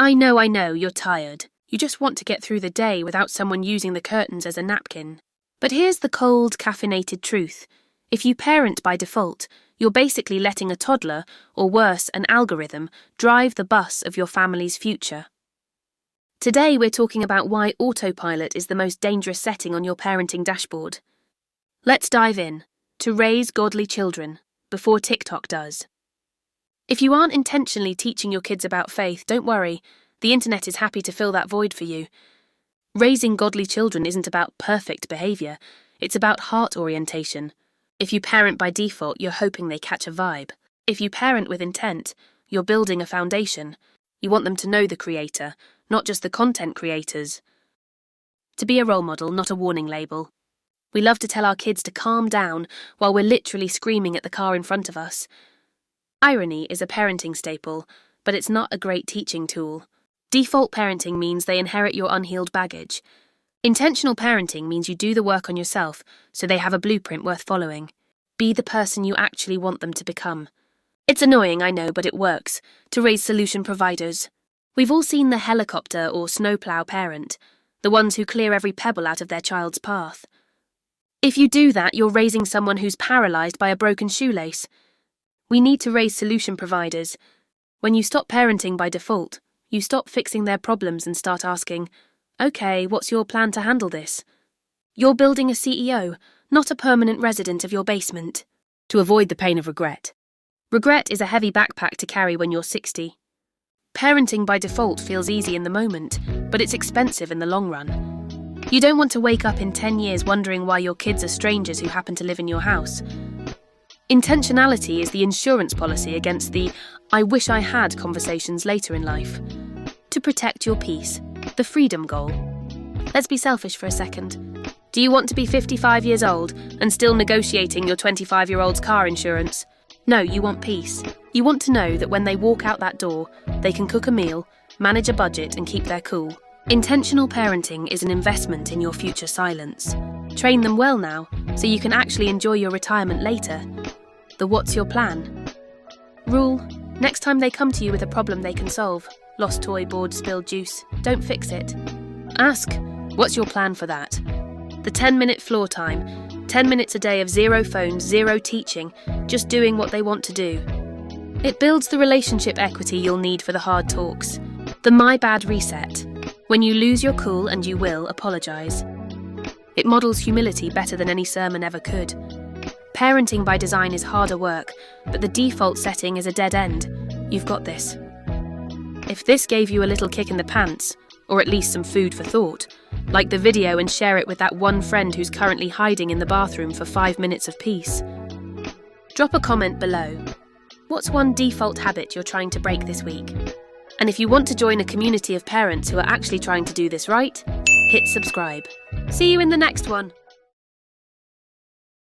I know, you're tired. You just want to get through the day without someone using the curtains as a napkin. But here's the cold, caffeinated truth. If you parent by default, you're basically letting a toddler, or worse, an algorithm, drive the bus of your family's future. Today we're talking about why autopilot is the most dangerous setting on your parenting dashboard. Let's dive in. To raise godly children, before TikTok does. If you aren't intentionally teaching your kids about faith, don't worry. The internet is happy to fill that void for you. Raising godly children isn't about perfect behaviour. It's about heart orientation. If you parent by default, you're hoping they catch a vibe. If you parent with intent, you're building a foundation. You want them to know the creator, not just the content creators. To be a role model, not a warning label. We love to tell our kids to calm down while we're literally screaming at the car in front of us. Irony is a parenting staple, but it's not a great teaching tool. Default parenting means they inherit your unhealed baggage. Intentional parenting means you do the work on yourself so they have a blueprint worth following. Be the person you actually want them to become. It's annoying, I know, but it works, to raise solution providers. We've all seen the helicopter or snowplow parent, the ones who clear every pebble out of their child's path. If you do that, you're raising someone who's paralysed by a broken shoelace. We need to raise solution providers. When you stop parenting by default, you stop fixing their problems and start asking, okay, what's your plan to handle this? You're building a CEO, not a permanent resident of your basement. To avoid the pain of regret. Regret is a heavy backpack to carry when you're 60. Parenting by default feels easy in the moment, but it's expensive in the long run. You don't want to wake up in 10 years wondering why your kids are strangers who happen to live in your house. Intentionality is the insurance policy against the I wish I had conversations later in life. To protect your peace, the freedom goal. Let's be selfish for a second. Do you want to be 55 years old and still negotiating your 25-year-old's car insurance? No, you want peace. You want to know that when they walk out that door, they can cook a meal, manage a budget and keep their cool. Intentional parenting is an investment in your future silence. Train them well now, so you can actually enjoy your retirement later. The what's your plan? Rule: next time they come to you with a problem they can solve, lost toy, bored, spilled juice, don't fix it. Ask, what's your plan for that? The 10-minute floor time, 10 minutes a day of zero phones, zero teaching, just doing what they want to do. It builds the relationship equity you'll need for the hard talks. The my bad reset. When you lose your cool, and you will, apologise. It models humility better than any sermon ever could. Parenting by design is harder work, but the default setting is a dead end. You've got this. If this gave you a little kick in the pants, or at least some food for thought, like the video and share it with that one friend who's currently hiding in the bathroom for 5 minutes of peace. Drop a comment below. What's one default habit you're trying to break this week? And if you want to join a community of parents who are actually trying to do this right, hit subscribe. See you in the next one.